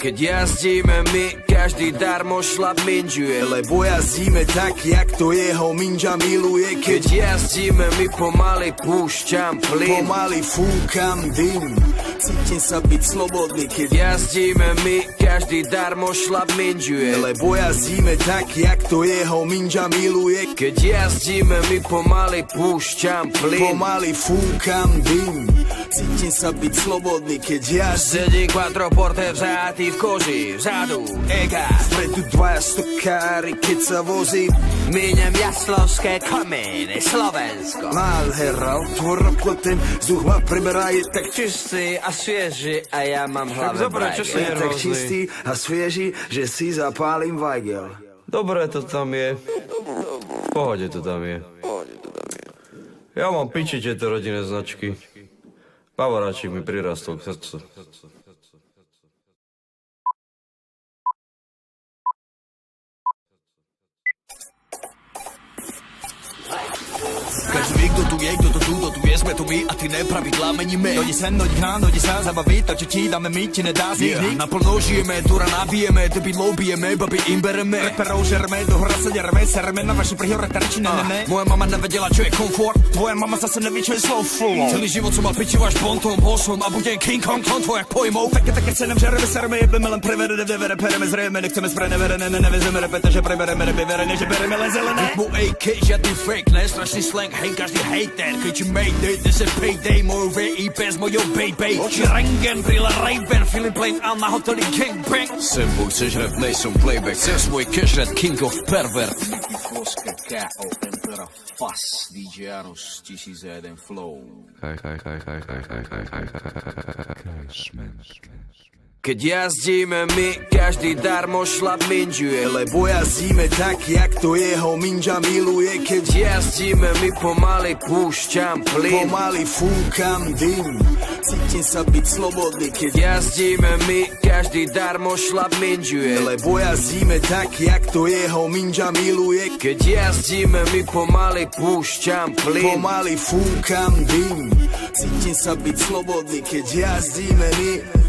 Keď jazdíme my, každý darmo šlap minžuje, lebo jazdíme tak, jak to jeho minža miluje. Keď jazdíme my, pomaly púšťam plyn, pomaly fúkam dym, cítim sa byť slobodný. Keď jazdíme my, každý darmo šlap minžuje, lebo jazdíme tak, jak to jeho minža miluje. Keď jazdíme my, pomaly púšťam plyn, pomaly fúkam dym, cítim sa byť slobodný. Keď jazdím, sedí quattroporte vzatý v koži, vzadu ega, vpredu dvaja stokári, keď sa vozí. Míňam jaslovské kamene, Slovensko. Nádhera, otvor okno, ten vzduch ma preberá, je tak čistý a svieži a ja mám v hlave brajgel. Je tak čistý a svieži, že si zapálim vajgel. Dobre to tam je. V pohode to tam je. Ja mám piči tieto rodinné značky. Pavoráčik mi prirastol k srdcu. Každý ví, kdo tu je, kdo to tu, kdo tu je, jsme tu my a ty nepravidla meníme. Dojdi sem, dojdi k nám, dojdi sa zabaviť, to, čo ti dáme my, ti nedá znikni. Naplno žijeme, dura nabijeme, debilov bijeme, babi im bereme. Reperov žereme, do hora sa dereme, sereme na vaši prihore terči, ne. Moja mama nevedela, čo je komfort, tvoja mama zase neví, čo je slow flow. Celý život som mal pičiu až bontom, bol som a budem King Kong, tvojak pojmov. Také cenem žereme, sereme, jebeme len prevere, devere, pereme, zrejeme, nechceme spreneverené, nevezeme repete, že prebereme repy verene, že bereme len zelené. Mu AK, žiadny fake, ne, strašný slang, hej, každý hejter, keď ti mayday, this is payday, môj VIP s mojou baby. Oči rengen, brýle Ray-Ban, feeling plain a na hoteli gangbang. Sembo, chceš rap, nejsom playback, chceš svoj cash rap, king of pervert. Floska, K.O. Empera, Fas, DJ Aros, 1001 Flow. Keď jazdíme my, každý darmo šlap minžuje, lebo jazdíme tak, jak to jeho minža miluje. Keď jazdíme my, pomaly púšťam plyn, pomaly fúkam dym, cítim sa byť slobodný. Keď jazdíme my, každý darmo šlap minžuje, lebo jazdíme tak, jak to jeho minža miluje. Keď jazdíme my, pomaly púšťam plyn, pomaly fúkam dym, cítim sa byť slobodný. Keď jazdíme my,